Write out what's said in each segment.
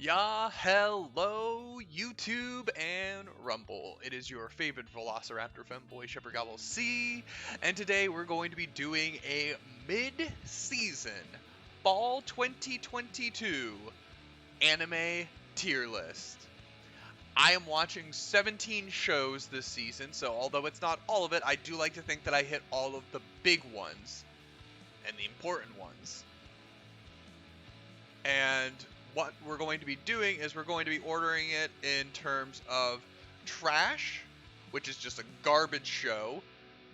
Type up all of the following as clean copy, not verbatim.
Yahello, YouTube and Rumble. It is your favorite Velociraptor Femboy Shepherd Gobble C, and today we're going to be doing a mid-season Fall 2022 anime tier list. I am watching 17 shows this season, so although it's not all of it, I do like to think that I hit all of the big ones and the important ones. And what we're going to be doing is we're going to be ordering it in terms of trash, which is just a garbage show,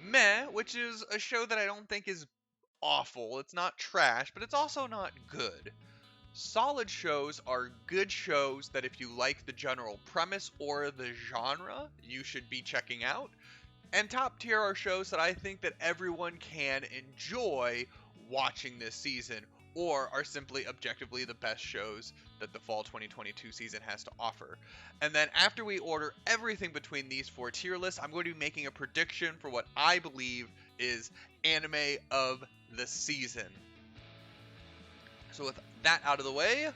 meh, which is a show that I don't think is awful. It's not trash, but it's also not good. Solid shows are good shows that if you like the general premise or the genre, you should be checking out. And top tier are shows that I think that everyone can enjoy watching this season, or are simply objectively the best shows that the fall 2022 season has to offer. And then after we order everything between these four tier lists, I'm going to be making a prediction for what I believe is anime of the season. So with that out of the way,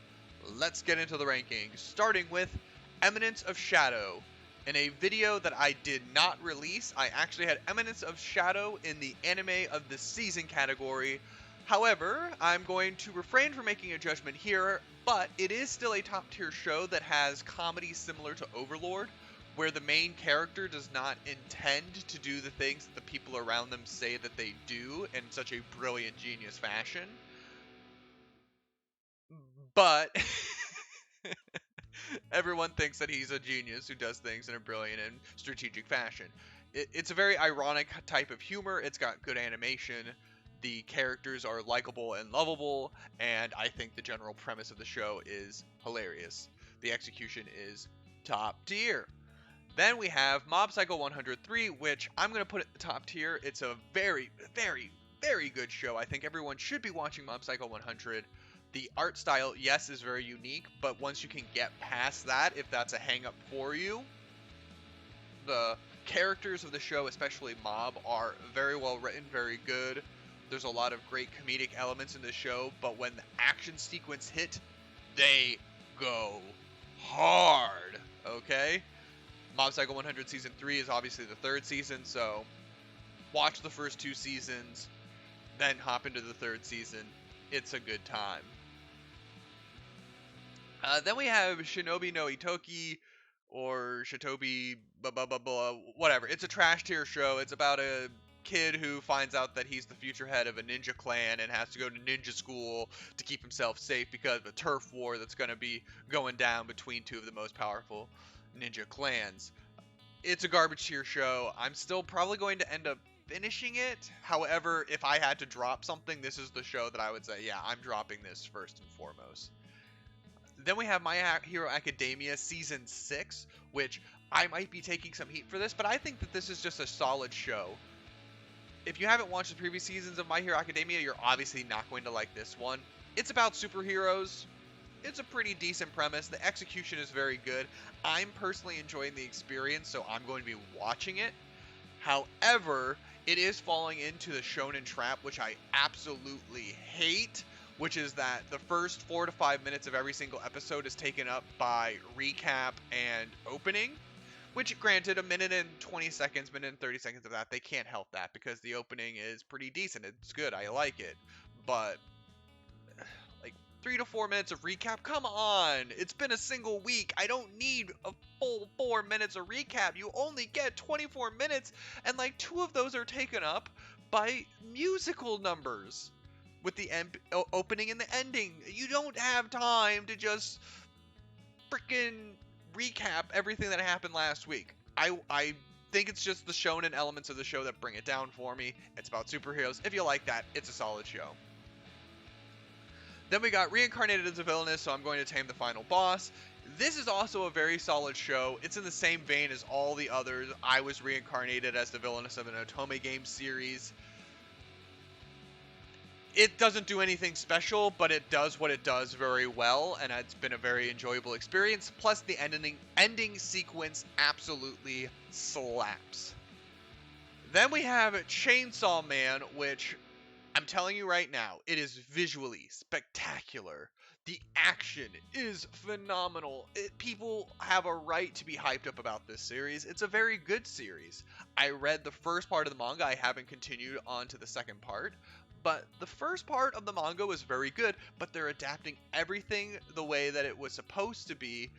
let's get into the rankings, starting with Eminence of Shadow. In a video that I did not release, I actually had Eminence of Shadow in the anime of the season category. However, I'm going to refrain from making a judgment here, but it is still a top tier show that has comedy similar to Overlord, where the main character does not intend to do the things that the people around them say that they do in such a brilliant, genius fashion. But everyone thinks that he's a genius who does things in a brilliant and strategic fashion. It's a very ironic type of humor. It's got good animation. The characters are likable and lovable, and I think the general premise of the show is hilarious. The execution is top tier. Then we have Mob Psycho 103, which I'm going to put at the top tier. It's a very, very, very good show. I think everyone should be watching Mob Psycho 100. The art style, yes, is very unique, but once you can get past that, if that's a hang-up for you, the characters of the show, especially Mob, are very well written, very good. There's a lot of great comedic elements in the show, but when the action sequence hit, they go hard, okay? Mob Psycho 100 Season 3 is obviously the third season, so watch the first two seasons, then hop into the third season. It's a good time. Then we have Shinobi no Itoki, or Shitobi, blah, blah, blah, blah, whatever. It's a trash tier show. It's about a kid who finds out that he's the future head of a ninja clan and has to go to ninja school to keep himself safe because of a turf war that's going to be going down between two of the most powerful ninja clans. It's a garbage tier show. I'm still probably going to end up finishing it. However, if I had to drop something, this is the show that I would say, yeah, I'm dropping this first and foremost. Then we have My Hero Academia Season 6, which I might be taking some heat for this, but I think that this is just a solid show. If you haven't watched the previous seasons of My Hero Academia, you're obviously not going to like this one. It's about superheroes. It's a pretty decent premise. The execution is very good. I'm personally enjoying the experience, so I'm going to be watching it. However, it is falling into the shonen trap, which I absolutely hate, which is that the first 4 to 5 minutes of every single episode is taken up by recap and opening. Which, granted, a minute and 20 seconds, minute and 30 seconds of that, they can't help that because the opening is pretty decent. It's good. I like it. But, like, 3 to 4 minutes of recap? Come on! It's been a single week. I don't need a full 4 minutes of recap. You only get 24 minutes, and, like, 2 of those are taken up by musical numbers with the opening and the ending. You don't have time to just frickin' recap everything that happened last week. I think it's just the shonen elements of the show that bring it down for me. It's about superheroes. If you like that, it's a solid show. Then we got Reincarnated as a Villainess, so I'm going to tame the final boss. This is also a very solid show. It's in the same vein as all the others. I was reincarnated as the villainess of an Otome game series. It doesn't do anything special, but it does what it does very well, and it's been a very enjoyable experience. Plus, the ending sequence absolutely slaps. Then we have Chainsaw Man, which I'm telling you right now, it is visually spectacular. The action is phenomenal. People have a right to be hyped up about this series. It's a very good series. I read the first part of the manga. I haven't continued on to the second part. But the first part of the manga was very good, but they're adapting everything the way that it was supposed to be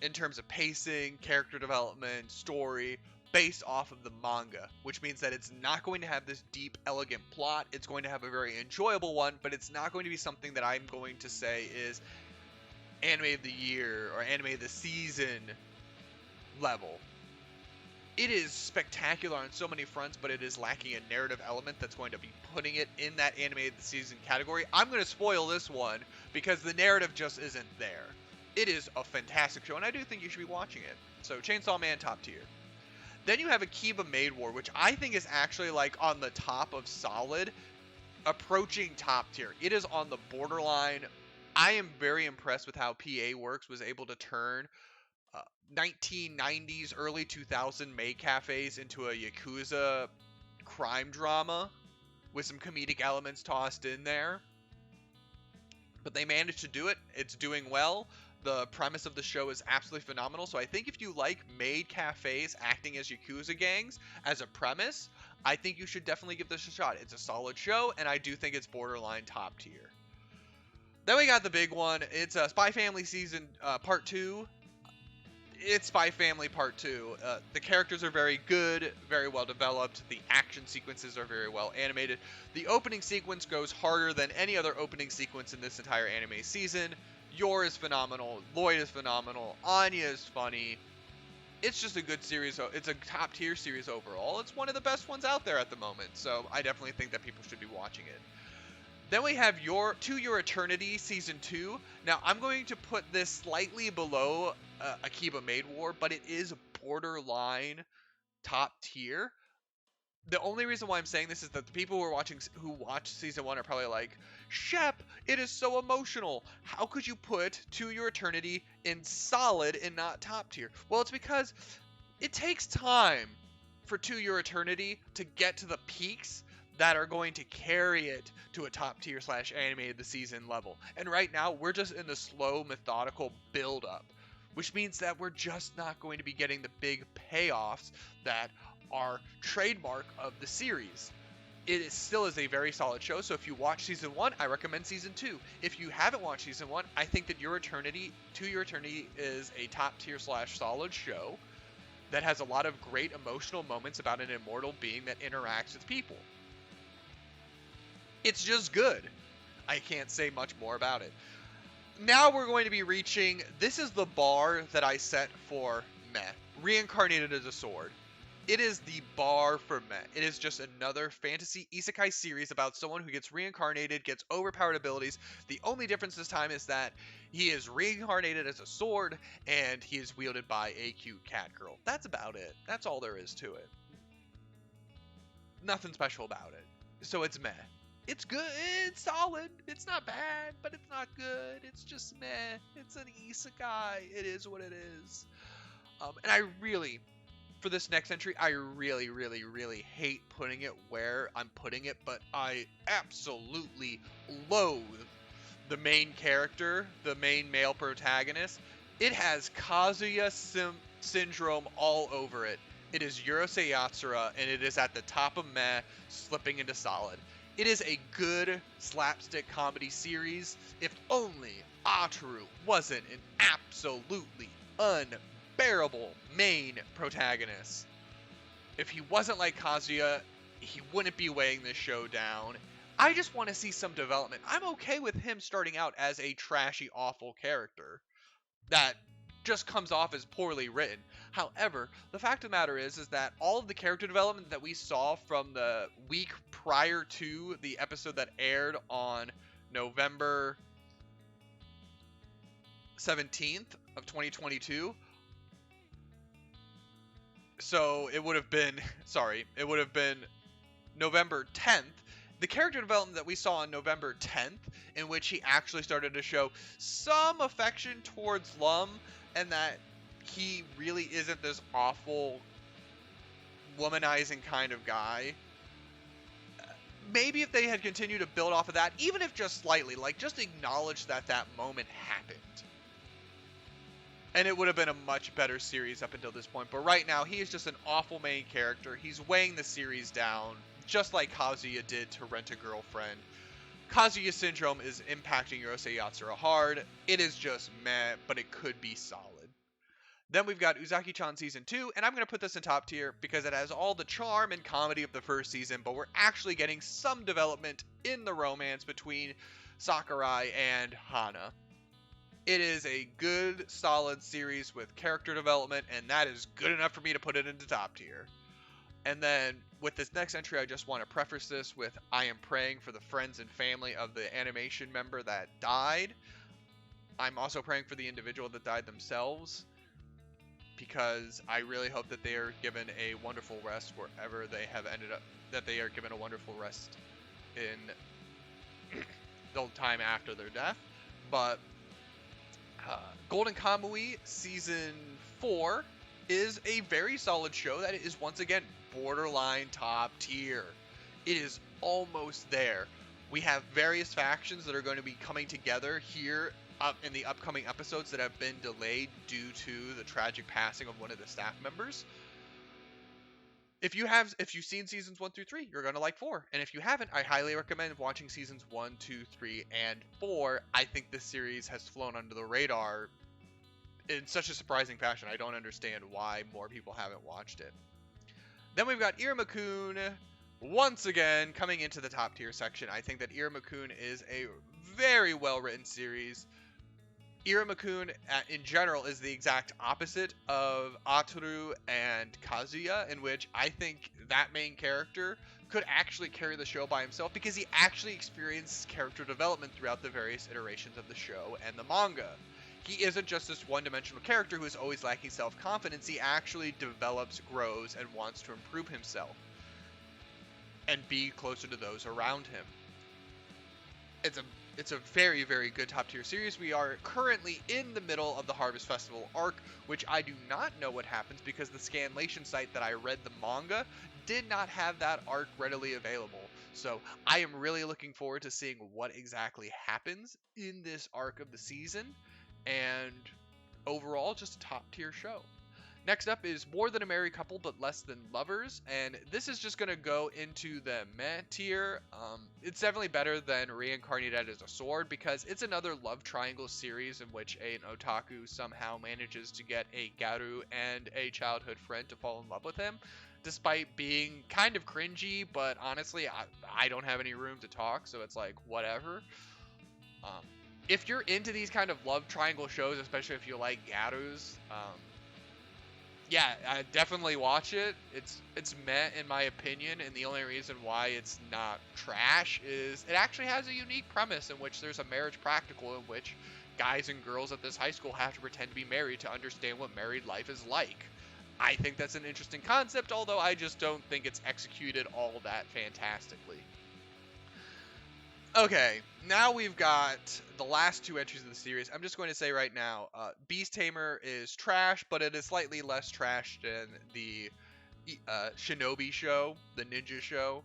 in terms of pacing, character development, story, based off of the manga, which means that it's not going to have this deep, elegant plot. It's going to have a very enjoyable one, but it's not going to be something that I'm going to say is anime of the year or anime of the season level. It is spectacular on so many fronts, but it is lacking a narrative element that's going to be putting it in that anime of the season category. I'm going to spoil this one because the narrative just isn't there. It is a fantastic show, and I do think you should be watching it. So, Chainsaw Man, top tier. Then you have Akiba Maid War, which I think is actually like on the top of solid, approaching top tier. It is on the borderline. I am very impressed with how PA Works was able to turn 1990s, early 2000 maid cafes into a Yakuza crime drama with some comedic elements tossed in there. But they managed to do it. It's doing well. The premise of the show is absolutely phenomenal. So I think if you like maid cafes acting as Yakuza gangs as a premise, I think you should definitely give this a shot. It's a solid show, and I do think it's borderline top tier. Then we got the big one. It's Spy Family Season Part 2. It's Spy Family Part 2. The characters are very good, very well developed. The action sequences are very well animated. The opening sequence goes harder than any other opening sequence in this entire anime season. Yor is phenomenal. Lloyd is phenomenal. Anya is funny. It's just a good series. It's a top tier series overall. It's one of the best ones out there at the moment. So I definitely think that people should be watching it. Then we have To Your Eternity Season 2. Now, I'm going to put this slightly below Akiba Maid War, but it is borderline top tier. The only reason why I'm saying this is that the people who watched Season 1 are probably like, Shep, it is so emotional. How could you put To Your Eternity in solid and not top tier? Well, it's because it takes time for To Your Eternity to get to the peaks that are going to carry it to a top tier / anime of the season level. And right now, we're just in the slow, methodical build up, which means that we're just not going to be getting the big payoffs that are trademark of the series. It still is a very solid show, so if you watch Season 1, I recommend Season 2. If you haven't watched Season 1, I think that To Your Eternity is a top tier / solid show that has a lot of great emotional moments about an immortal being that interacts with people. It's just good. I can't say much more about it. Now we're going to be reaching, this is the bar that I set for meh. Reincarnated as a Sword. It is the bar for meh. It is just another fantasy isekai series about someone who gets reincarnated, gets overpowered abilities. The only difference this time is that he is reincarnated as a sword, and he is wielded by a cute cat girl. That's about it. That's all there is to it. Nothing special about it. So it's meh. It's good, it's solid, it's not bad, but it's not good, it's just meh, it's an isekai, it is what it is. And I really, for this next entry, I really, really, really hate putting it where I'm putting it, but I absolutely loathe the main character, the main male protagonist. It has Kazuya syndrome all over it. It is Urusei Yatsura, and it is at the top of meh, slipping into solid. It is a good slapstick comedy series. If only Ataru wasn't an absolutely unbearable main protagonist. If he wasn't like Kazuya, he wouldn't be weighing this show down. I just want to see some development. I'm okay with him starting out as a trashy, awful character that just comes off as poorly written. However, the fact of the matter is that all of the character development that we saw from the week prior to the episode that aired on November 17th of 2022. So it would have been November 10th. The character development that we saw on November 10th, in which he actually started to show some affection towards Lum, and that he really isn't this awful, womanizing kind of guy, maybe if they had continued to build off of that, even if just slightly, like just acknowledge that that moment happened. And it would have been a much better series up until this point. But right now, he is just an awful main character. He's weighing the series down, just like Kazuya did to Rent a Girlfriend. Kazuya Syndrome is impacting Urusei Yatsura hard. It is just meh, but it could be solid. Then we've got Uzaki-chan Season 2, and I'm going to put this in top tier because it has all the charm and comedy of the first season, but we're actually getting some development in the romance between Sakurai and Hana. It is a good, solid series with character development, and that is good enough for me to put it into top tier. And then, with this next entry, I just want to preface this with I am praying for the friends and family of the animation member that died. I'm also praying for the individual that died themselves, because I really hope that they are given a wonderful rest wherever they have ended up, that they are given a wonderful rest in the time after their death. But Golden Kamui Season 4 is a very solid show that is once again borderline top tier. It is almost there. We have various factions that are going to be coming together here in the upcoming episodes that have been delayed due to the tragic passing of one of the staff members. If you've seen seasons 1 through 3, you're going to like 4. And if you haven't, I highly recommend watching seasons 1, 2, 3, and 4. I think this series has flown under the radar in such a surprising fashion. I don't understand why more people haven't watched it. Then we've got Iruma-kun once again coming into the top tier section. I think that Iruma-kun is a very well written series. Iruma-kun in general is the exact opposite of Ataru and Kazuya, in which I think that main character could actually carry the show by himself because he actually experienced character development throughout the various iterations of the show and the manga. He isn't just this one-dimensional character who is always lacking self-confidence. He actually develops, grows, and wants to improve himself and be closer to those around him. It's a very, very good top-tier series. We are currently in the middle of the Harvest Festival arc, which I do not know what happens because the Scanlation site that I read the manga did not have that arc readily available. So I am really looking forward to seeing what exactly happens in this arc of the season, and overall, just a top-tier show. Next up is More Than a Married Couple But Less Than Lovers, and this is just going to go into the meh tier. It's definitely better than Reincarnated as a Sword because it's another love triangle series in which an otaku somehow manages to get a garu and a childhood friend to fall in love with him, despite being kind of cringy, but honestly, I don't have any room to talk, so it's like, whatever. If you're into these kind of love triangle shows, especially if you like garus, yeah, I definitely watch it. It's meh in my opinion, and the only reason why it's not trash is it actually has a unique premise in which there's a marriage practical in which guys and girls at this high school have to pretend to be married to understand what married life is like. I think that's an interesting concept, although I just don't think it's executed all that fantastically. Okay, now we've got the last two entries of the series. I'm just going to say right now, Beast Tamer is trash, but it is slightly less trash than the Shinobi show, the ninja show.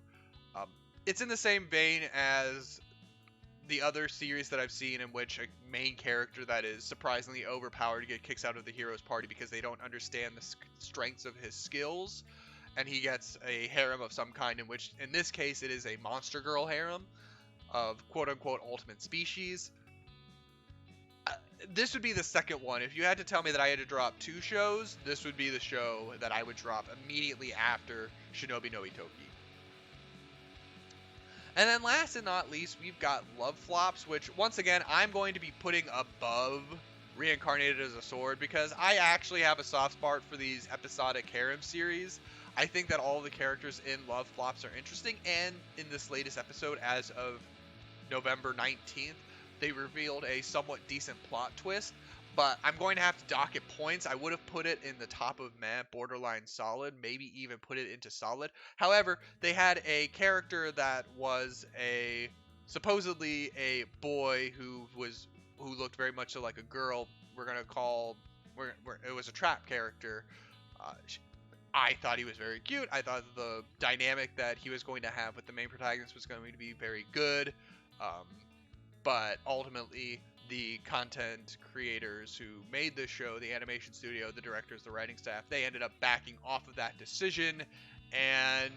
It's in the same vein as the other series that I've seen in which a main character that is surprisingly overpowered get kicks out of the hero's party because they don't understand the strengths of his skills, and he gets a harem of some kind, in which, in this case, it is a monster girl harem of quote-unquote ultimate species. This would be the second one. If you had to tell me that I had to drop two shows, this would be the show that I would drop immediately after Shinobi no Itoki. And then last and not least, we've got Love Flops, which, once again, I'm going to be putting above Reincarnated as a Sword because I actually have a soft spot for these episodic harem series. I think that all the characters in Love Flops are interesting, and in this latest episode, as of November 19th, they revealed a somewhat decent plot twist, but I'm going to have to dock it points. I would have put it in the top of meh, borderline solid, maybe even put it into solid. However, they had a character that was supposedly a boy who looked very much like a girl. It was a trap character. I thought he was very cute. I thought the dynamic that he was going to have with the main protagonist was going to be very good. But ultimately, the content creators who made the show, the animation studio, the directors, the writing staff, they ended up backing off of that decision and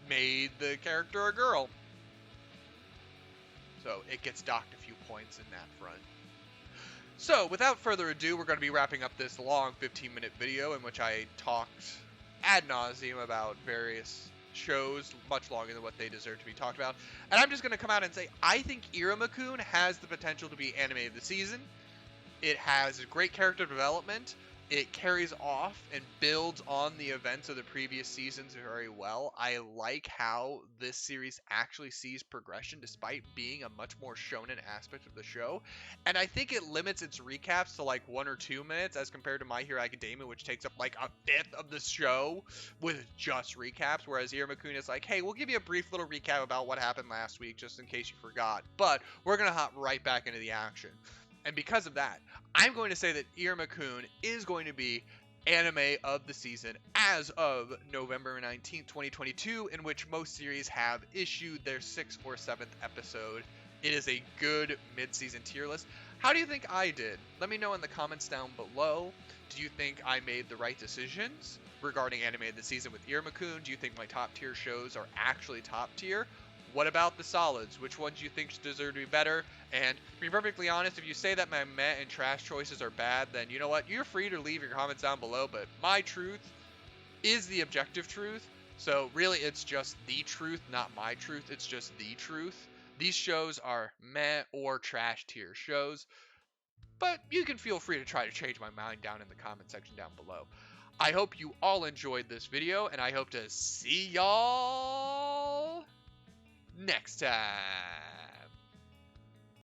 made the character a girl. So it gets docked a few points in that front. So without further ado, we're going to be wrapping up this long 15-minute video in which I talked ad nauseum about various shows, much longer than what they deserve to be talked about. And I'm just going to come out and say, I think Iruma-kun has the potential to be anime of the season. It has great character development. It carries off and builds on the events of the previous seasons very well. I like how this series actually sees progression despite being a much more shonen aspect of the show. And I think it limits its recaps to like 1 or 2 minutes as compared to My Hero Academia, which takes up like a fifth of the show with just recaps. Whereas Iruma-kun is like, hey, we'll give you a brief little recap about what happened last week just in case you forgot. But we're going to hop right back into the action. And because of that, I'm going to say that Iruma-kun is going to be anime of the season as of November 19th, 2022, in which most series have issued their 6th or 7th episode. It is a good mid-season tier list. How do you think I did? Let me know in the comments down below. Do you think I made the right decisions regarding anime of the season with Iruma-kun? Do you think my top tier shows are actually top tier? What about the solids? Which ones do you think deserve to be better? And to be perfectly honest, if you say that my meh and trash choices are bad, then you know what? You're free to leave your comments down below, but my truth is the objective truth. So really, it's just the truth, not my truth. It's just the truth. These shows are meh or trash tier shows, but you can feel free to try to change my mind down in the comment section down below. I hope you all enjoyed this video, and I hope to see y'all next time.